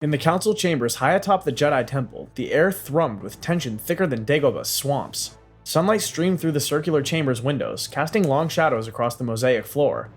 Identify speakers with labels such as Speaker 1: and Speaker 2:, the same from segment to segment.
Speaker 1: In the council chambers high atop the Jedi Temple, the air thrummed with tension thicker than Dagobah's swamps. Sunlight streamed through the circular chamber's windows, casting long shadows across the mosaic floor.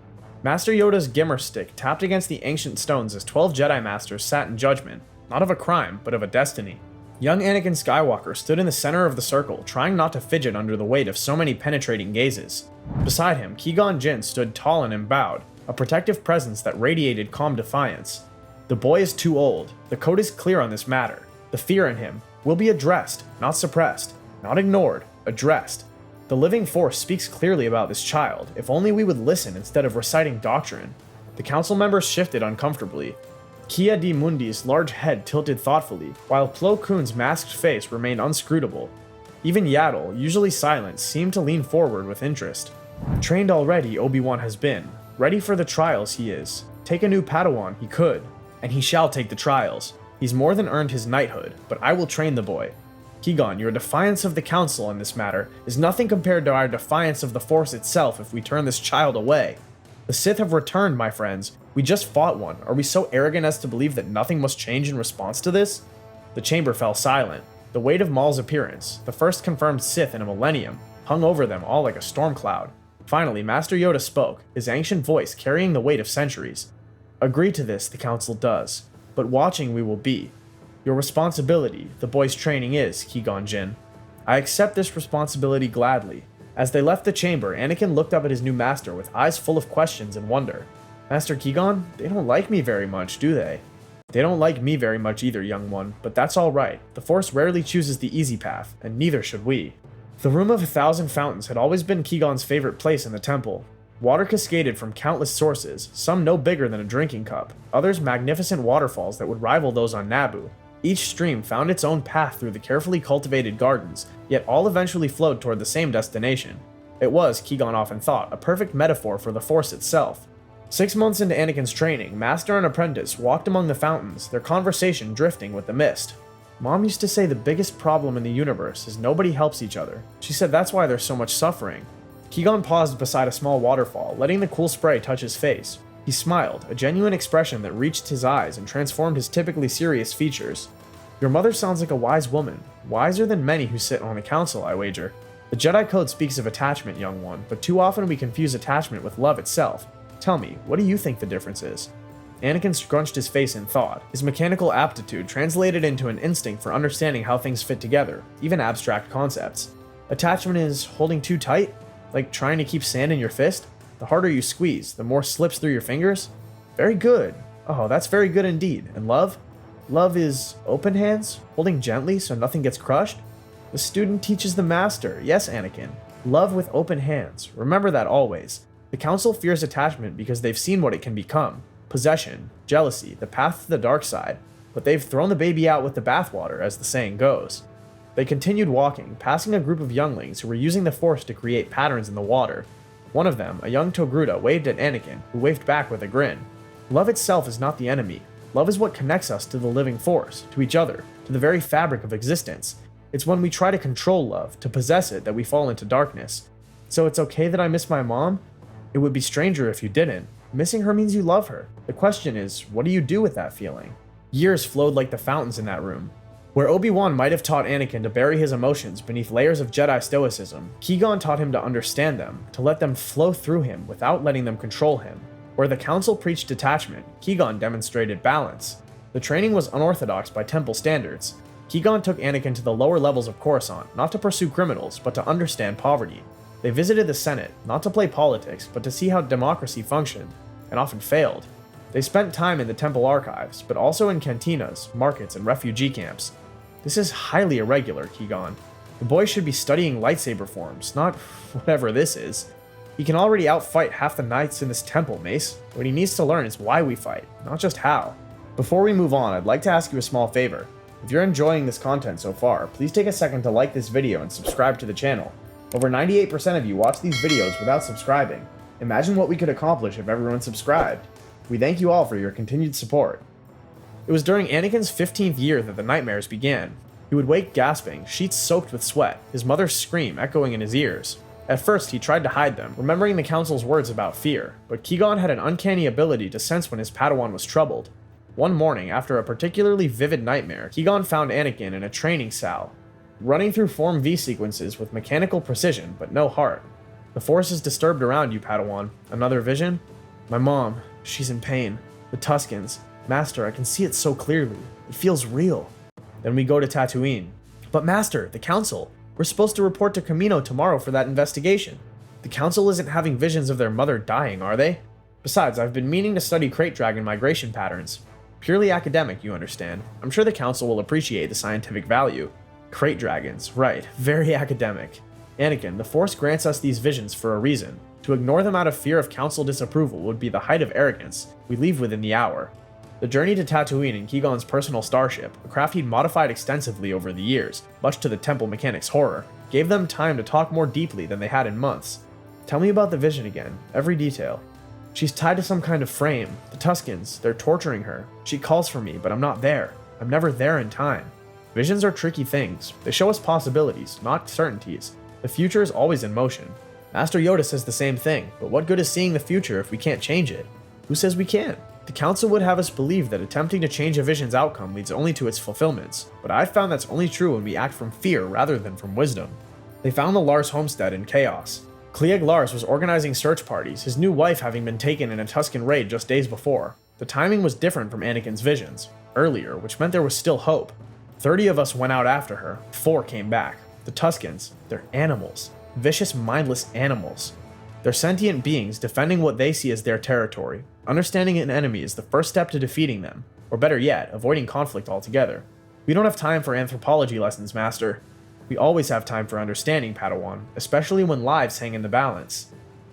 Speaker 1: Master Yoda's Gimmer stick tapped against the ancient stones as 12 Jedi Masters sat in judgment, not of a crime, but of a destiny. Young Anakin Skywalker stood in the center of the circle, trying not to fidget under the weight of so many penetrating gazes. Beside him, Qui-Gon Jinn stood tall and embowed, a protective presence that radiated calm defiance. The boy is too old. The code is clear on this matter. The fear in him will be addressed, not suppressed, not ignored, addressed. The living force speaks clearly about this child, if only we would listen instead of reciting doctrine. The council members shifted uncomfortably. Kia di Mundi's large head tilted thoughtfully, while Plo Koon's masked face remained inscrutable. Even Yaddle, usually silent, seemed to lean forward with interest. Trained already, Obi-Wan has been. Ready for the trials he is. Take a new Padawan, he could. And he shall take the trials. He's more than earned his knighthood, but I will train the boy. Qui-Gon, your defiance of the council in this matter is nothing compared to our defiance of the Force itself if we turn this child away. The Sith have returned, my friends. We just fought one. Are we so arrogant as to believe that nothing must change in response to this? The chamber fell silent. The weight of Maul's appearance, the first confirmed Sith in a millennium, hung over them all like a storm cloud. Finally, Master Yoda spoke, his ancient voice carrying the weight of centuries. Agree to this, the council does, but watching we will be. Your responsibility, the boy's training is, Qui-Gon Jinn. I accept this responsibility gladly. As they left the chamber, Anakin looked up at his new master with eyes full of questions and wonder. Master Qui-Gon, they don't like me very much, do they? They don't like me very much either, young one, but that's alright. The Force rarely chooses the easy path, and neither should we. The Room of 1,000 Fountains had always been Qui-Gon's favorite place in the temple. Water cascaded from countless sources, some no bigger than a drinking cup, others magnificent waterfalls that would rival those on Naboo. Each stream found its own path through the carefully cultivated gardens, yet all eventually flowed toward the same destination. It was, Qui-Gon often thought, a perfect metaphor for the Force itself. 6 months into Anakin's training, Master and apprentice walked among the fountains, their conversation drifting with the mist. Mom used to say the biggest problem in the universe is nobody helps each other. She said that's why there's so much suffering. Qui-Gon paused beside a small waterfall, letting the cool spray touch his face. He smiled, a genuine expression that reached his eyes and transformed his typically serious features. Your mother sounds like a wise woman, wiser than many who sit on a council, I wager. The Jedi Code speaks of attachment, young one, but too often we confuse attachment with love itself. Tell me, what do you think the difference is? Anakin scrunched his face in thought, his mechanical aptitude translated into an instinct for understanding how things fit together, even abstract concepts. Attachment is holding too tight? Like trying to keep sand in your fist? The harder you squeeze, the more slips through your fingers? Very good. Oh, that's very good indeed. And love? Love is open hands, holding gently so nothing gets crushed? The student teaches the master. Yes, Anakin. Love with open hands. Remember that always. The council fears attachment because they've seen what it can become. Possession, jealousy, the path to the dark side. But they've thrown the baby out with the bathwater, as the saying goes. They continued walking, passing a group of younglings who were using the Force to create patterns in the water. One of them, a young Togruta, waved at Anakin, who waved back with a grin. Love itself is not the enemy. Love is what connects us to the living Force, to each other, to the very fabric of existence. It's when we try to control love, to possess it, that we fall into darkness. So it's okay that I miss my mom? It would be stranger if you didn't. Missing her means you love her. The question is, what do you do with that feeling? Years flowed like the fountains in that room. Where Obi-Wan might have taught Anakin to bury his emotions beneath layers of Jedi stoicism, Qui-Gon taught him to understand them, to let them flow through him without letting them control him. Where the Council preached detachment, Qui-Gon demonstrated balance. The training was unorthodox by temple standards. Qui-Gon took Anakin to the lower levels of Coruscant, not to pursue criminals, but to understand poverty. They visited the Senate, not to play politics, but to see how democracy functioned, and often failed. They spent time in the temple archives, but also in cantinas, markets, and refugee camps. This is highly irregular, Qui-Gon. The boy should be studying lightsaber forms, not whatever this is. He can already outfight half the knights in this temple, Mace. What he needs to learn is why we fight, not just how. Before we move on, I'd like to ask you a small favor. If you're enjoying this content so far, please take a second to like this video and subscribe to the channel. Over 98% of you watch these videos without subscribing. Imagine what we could accomplish if everyone subscribed. We thank you all for your continued support. It was during Anakin's 15th year that the nightmares began. He would wake gasping, sheets soaked with sweat, his mother's scream echoing in his ears. At first, he tried to hide them, remembering the Council's words about fear, but Qui-Gon had an uncanny ability to sense when his Padawan was troubled. One morning, after a particularly vivid nightmare, Qui-Gon found Anakin in a training cell, running through Form V sequences with mechanical precision, but no heart. The Force is disturbed around you, Padawan. Another vision? My mom. She's in pain. The Tuskens. Master, I can see it so clearly. It feels real. Then we go to Tatooine. But Master, the Council. We're supposed to report to Kamino tomorrow for that investigation. The Council isn't having visions of their mother dying, are they? Besides, I've been meaning to study Krayt Dragon migration patterns. Purely academic, you understand. I'm sure the Council will appreciate the scientific value. Krayt Dragons, right. Very academic. Anakin, the Force grants us these visions for a reason. To ignore them out of fear of Council disapproval would be the height of arrogance. We leave within the hour. The journey to Tatooine in Qui-Gon's personal starship, a craft he'd modified extensively over the years, much to the Temple mechanic's horror, gave them time to talk more deeply than they had in months. Tell me about the vision again, every detail. She's tied to some kind of frame. The Tuskens, they're torturing her. She calls for me, but I'm not there. I'm never there in time. Visions are tricky things. They show us possibilities, not certainties. The future is always in motion. Master Yoda says the same thing, but what good is seeing the future if we can't change it? Who says we can? The Council would have us believe that attempting to change a vision's outcome leads only to its fulfillments, but I've found that's only true when we act from fear rather than from wisdom. They found the Lars homestead in chaos. Cliegg Lars was organizing search parties, his new wife having been taken in a Tusken raid just days before. The timing was different from Anakin's visions, earlier, which meant there was still hope. 30 of us went out after her, 4 came back. The Tuskens, they're animals. Vicious, mindless animals. They're sentient beings defending what they see as their territory. Understanding an enemy is the first step to defeating them, or better yet, avoiding conflict altogether. We don't have time for anthropology lessons, Master. We always have time for understanding, Padawan, especially when lives hang in the balance.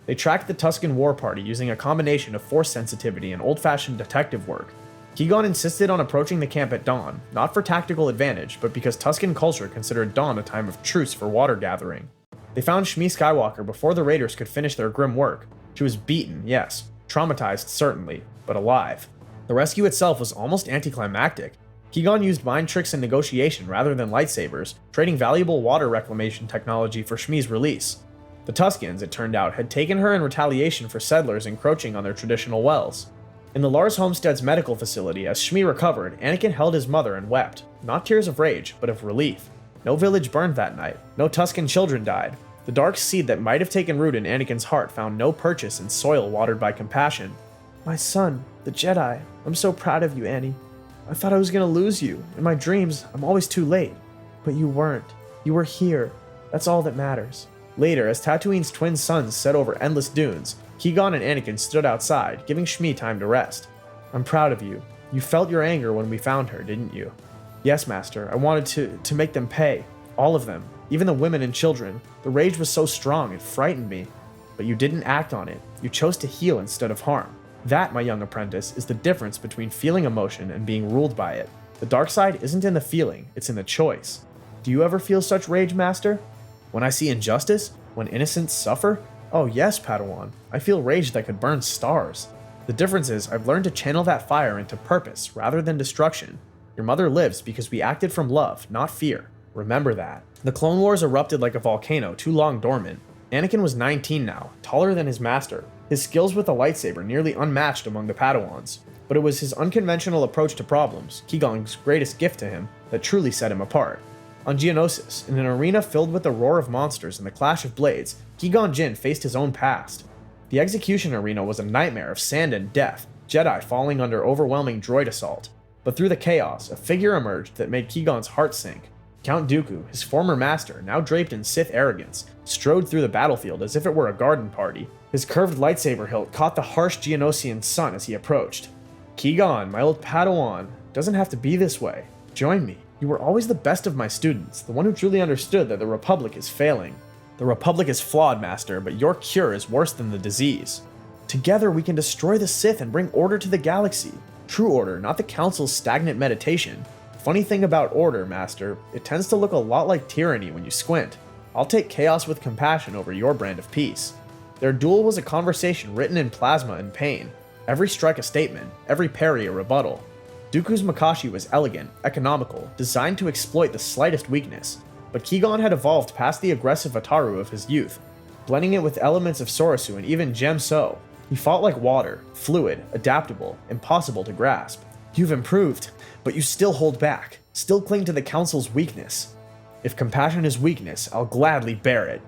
Speaker 1: They tracked the Tusken war party using a combination of force sensitivity and old-fashioned detective work. Qui-Gon insisted on approaching the camp at dawn, not for tactical advantage, but because Tusken culture considered dawn a time of truce for water gathering. They found Shmi Skywalker before the raiders could finish their grim work. She was beaten, yes, traumatized certainly, but alive. The rescue itself was almost anticlimactic. Qui-Gon used mind tricks and negotiation rather than lightsabers, trading valuable water reclamation technology for Shmi's release. The Tuskens, it turned out, had taken her in retaliation for settlers encroaching on their traditional wells. In the Lars Homestead's medical facility, as Shmi recovered, Anakin held his mother and wept, not tears of rage, but of relief. No village burned that night. No Tusken children died. The dark seed that might have taken root in Anakin's heart found no purchase in soil watered by compassion. My son, the Jedi. I'm so proud of you, Annie. I thought I was gonna lose you. In my dreams, I'm always too late. But you weren't. You were here. That's all that matters. Later, as Tatooine's twin suns set over endless dunes, Qui-Gon and Anakin stood outside, giving Shmi time to rest. I'm proud of you. You felt your anger when we found her, didn't you? Yes, Master. I wanted to make them pay. All of them. Even the women and children. The rage was so strong, it frightened me. But you didn't act on it. You chose to heal instead of harm. That, my young apprentice, is the difference between feeling emotion and being ruled by it. The dark side isn't in the feeling, it's in the choice. Do you ever feel such rage, Master? When I see injustice? When innocents suffer? Oh yes, Padawan. I feel rage that could burn stars. The difference is, I've learned to channel that fire into purpose rather than destruction. Your mother lives because we acted from love, not fear. Remember that. The Clone Wars erupted like a volcano too long dormant. Anakin was 19 now, taller than his master. His skills with a lightsaber nearly unmatched among the Padawans. But it was his unconventional approach to problems, Qui-Gon's greatest gift to him, that truly set him apart. On Geonosis, in an arena filled with the roar of monsters and the clash of blades, Qui-Gon Jinn faced his own past. The execution arena was a nightmare of sand and death, Jedi falling under overwhelming droid assault. But through the chaos, a figure emerged that made Qui-Gon's heart sink. Count Dooku, his former master, now draped in Sith arrogance, strode through the battlefield as if it were a garden party. His curved lightsaber hilt caught the harsh Geonosian sun as he approached. Qui-Gon, my old Padawan, doesn't have to be this way. Join me. You were always the best of my students, the one who truly understood that the Republic is failing. The Republic is flawed, Master, but your cure is worse than the disease. Together we can destroy the Sith and bring order to the galaxy. True order, not the Council's stagnant meditation. Funny thing about order, Master, it tends to look a lot like tyranny when you squint. I'll take chaos with compassion over your brand of peace. Their duel was a conversation written in plasma and pain. Every strike a statement, every parry a rebuttal. Dooku's Makashi was elegant, economical, designed to exploit the slightest weakness. But Qui-Gon had evolved past the aggressive Ataru of his youth, blending it with elements of Sorasu and even Jem So. He fought like water, fluid, adaptable, impossible to grasp. You've improved, but you still hold back, still cling to the Council's weakness. If compassion is weakness, I'll gladly bear it.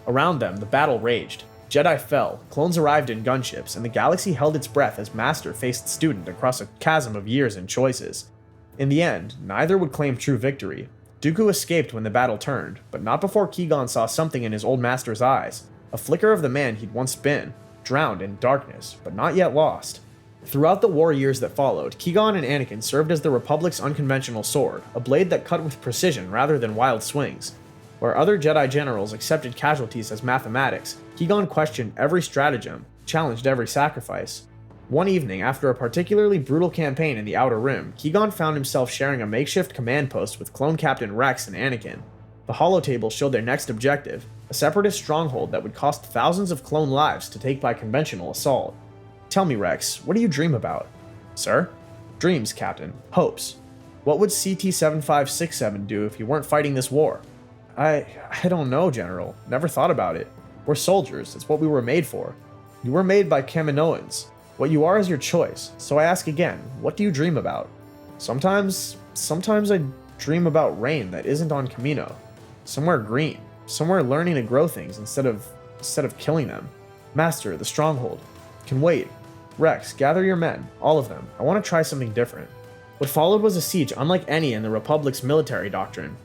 Speaker 1: Around them, the battle raged. Jedi fell, clones arrived in gunships, and the galaxy held its breath as Master faced student across a chasm of years and choices. In the end, neither would claim true victory. Dooku escaped when the battle turned, but not before Qui-Gon saw something in his old master's eyes, a flicker of the man he'd once been, drowned in darkness, but not yet lost. Throughout the war years that followed, Qui-Gon and Anakin served as the Republic's unconventional sword, a blade that cut with precision rather than wild swings. Where other Jedi generals accepted casualties as mathematics, Qui-Gon questioned every stratagem, challenged every sacrifice. One evening, after a particularly brutal campaign in the Outer Rim, Qui-Gon found himself sharing a makeshift command post with clone Captain Rex and Anakin. The holotable showed their next objective, a Separatist stronghold that would cost thousands of clone lives to take by conventional assault. Tell me, Rex, what do you dream about? Sir? Dreams, Captain. Hopes. What would CT-7567 do if you weren't fighting this war? I don't know, General. Never thought about it. We're soldiers. It's what we were made for. You were made by Kaminoans. What you are is your choice. So I ask again, what do you dream about? Sometimes I dream about rain that isn't on Kamino. Somewhere green. Somewhere learning to grow things instead of killing them. Master, the stronghold. Can wait. Rex, gather your men. All of them. I want to try something different. What followed was a siege unlike any in the Republic's military doctrine.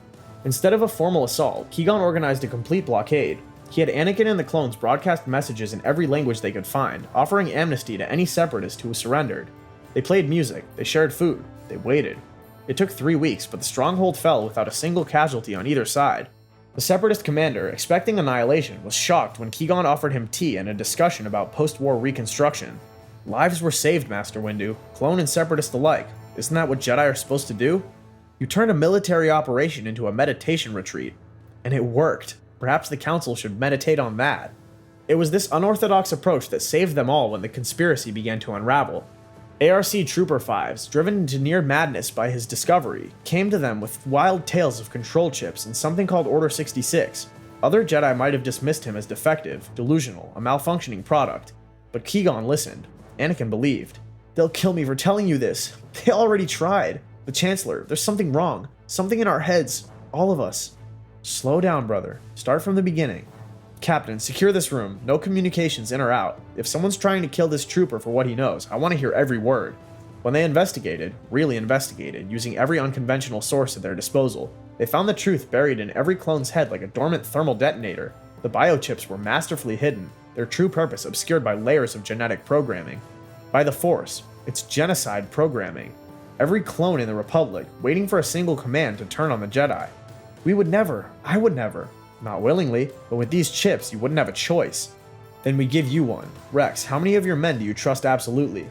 Speaker 1: Instead of a formal assault, Qui-Gon organized a complete blockade. He had Anakin and the clones broadcast messages in every language they could find, offering amnesty to any Separatist who surrendered. They played music, they shared food, they waited. It took 3 weeks, but the stronghold fell without a single casualty on either side. The Separatist commander, expecting annihilation, was shocked when Qui-Gon offered him tea and a discussion about post-war reconstruction. Lives were saved, Master Windu, clone and Separatist alike. Isn't that what Jedi are supposed to do? You turned a military operation into a meditation retreat. And it worked. Perhaps the Council should meditate on that. It was this unorthodox approach that saved them all when the conspiracy began to unravel. ARC Trooper 5s, driven into near madness by his discovery, came to them with wild tales of control chips and something called Order 66. Other Jedi might have dismissed him as defective, delusional, a malfunctioning product. But Qui-Gon listened. Anakin believed. They'll kill me for telling you this. They already tried. The Chancellor, there's something wrong. Something in our heads. All of us. Slow down, brother. Start from the beginning. Captain, secure this room. No communications in or out. If someone's trying to kill this trooper for what he knows, I want to hear every word. When they investigated, really investigated, using every unconventional source at their disposal, they found the truth buried in every clone's head like a dormant thermal detonator. The biochips were masterfully hidden, their true purpose obscured by layers of genetic programming. By the Force, it's genocide programming. Every clone in the Republic, waiting for a single command to turn on the Jedi. We would never, I would never. Not willingly, but with these chips, you wouldn't have a choice. Then we give you one. Rex, how many of your men do you trust absolutely?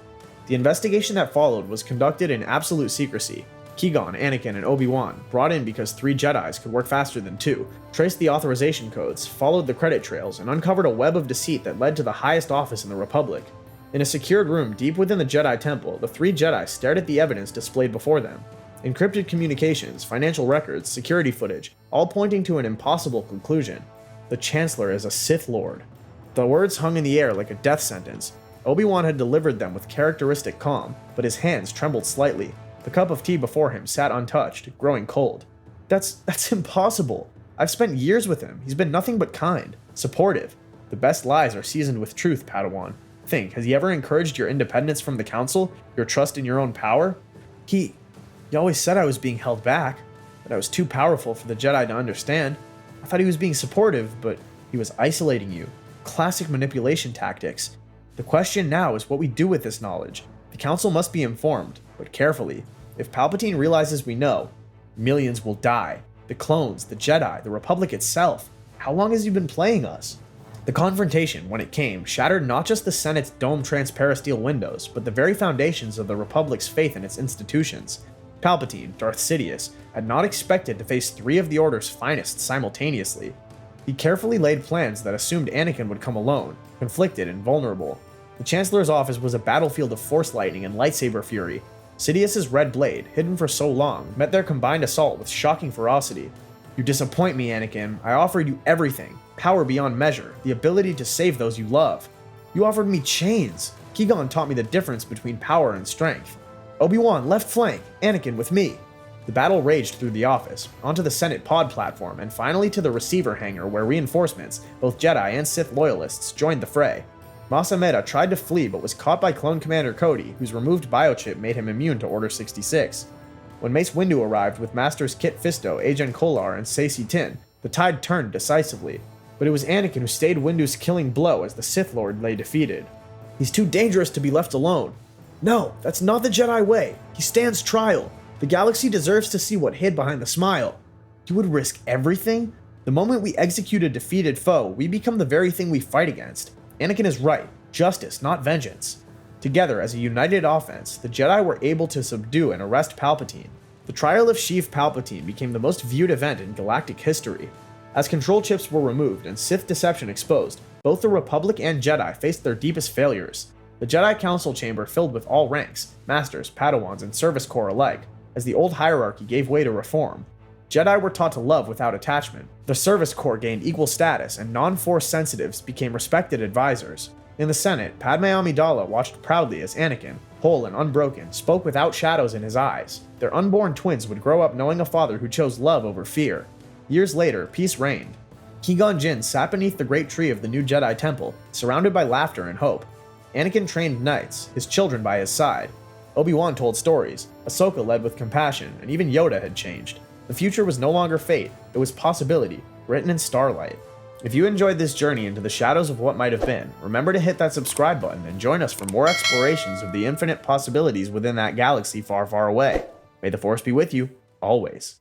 Speaker 1: The investigation that followed was conducted in absolute secrecy. Qui-Gon, Anakin, and Obi-Wan, brought in because 3 Jedis could work faster than 2, traced the authorization codes, followed the credit trails, and uncovered a web of deceit that led to the highest office in the Republic. In a secured room deep within the Jedi Temple, the 3 Jedi stared at the evidence displayed before them. Encrypted communications, financial records, security footage, all pointing to an impossible conclusion. The Chancellor is a Sith Lord. The words hung in the air like a death sentence. Obi-Wan had delivered them with characteristic calm, but his hands trembled slightly. The cup of tea before him sat untouched, growing cold. That's impossible. I've spent years with him. He's been nothing but kind, supportive. The best lies are seasoned with truth, Padawan. Think, has he ever encouraged your independence from the Council? Your trust in your own power? He always said I was being held back, that I was too powerful for the Jedi to understand. I thought he was being supportive, but he was isolating you. Classic manipulation tactics. The question now is what we do with this knowledge. The Council must be informed, but carefully. If Palpatine realizes we know, millions will die. The clones, the Jedi, the Republic itself. How long has he been playing us? The confrontation, when it came, shattered not just the Senate's dome transparasteel windows, but the very foundations of the Republic's faith in its institutions. Palpatine, Darth Sidious, had not expected to face 3 of the Order's finest simultaneously. He carefully laid plans that assumed Anakin would come alone, conflicted and vulnerable. The Chancellor's office was a battlefield of Force lightning and lightsaber fury. Sidious's red blade, hidden for so long, met their combined assault with shocking ferocity. You disappoint me, Anakin. I offered you everything. Power beyond measure, the ability to save those you love. You offered me chains. Qui-Gon taught me the difference between power and strength. Obi-Wan, left flank! Anakin, with me! The battle raged through the office, onto the Senate pod platform, and finally to the receiver hangar where reinforcements, both Jedi and Sith loyalists, joined the fray. Mas Amedda tried to flee but was caught by Clone Commander Cody, whose removed biochip made him immune to Order 66. When Mace Windu arrived with Masters Kit Fisto, Agen Kolar, and Saesee Tin, the tide turned decisively, but it was Anakin who stayed Windu's killing blow as the Sith Lord lay defeated. He's too dangerous to be left alone. No, that's not the Jedi way. He stands trial. The galaxy deserves to see what hid behind the smile. You would risk everything? The moment we execute a defeated foe, we become the very thing we fight against. Anakin is right. Justice, not vengeance. Together, as a united offense, the Jedi were able to subdue and arrest Palpatine. The trial of Sheev Palpatine became the most viewed event in galactic history. As control chips were removed and Sith deception exposed, both the Republic and Jedi faced their deepest failures. The Jedi Council chamber filled with all ranks, Masters, Padawans, and Service Corps alike, as the old hierarchy gave way to reform. Jedi were taught to love without attachment. The Service Corps gained equal status, and non-Force sensitives became respected advisors. In the Senate, Padme Amidala watched proudly as Anakin, whole and unbroken, spoke without shadows in his eyes. Their unborn twins would grow up knowing a father who chose love over fear. Years later, peace reigned. Qui-Gon Jinn sat beneath the great tree of the new Jedi Temple, surrounded by laughter and hope. Anakin trained knights, his children by his side. Obi-Wan told stories, Ahsoka led with compassion, and even Yoda had changed. The future was no longer fate, it was possibility, written in starlight. If you enjoyed this journey into the shadows of what might have been, remember to hit that subscribe button and join us for more explorations of the infinite possibilities within that galaxy far, far away. May the Force be with you, always.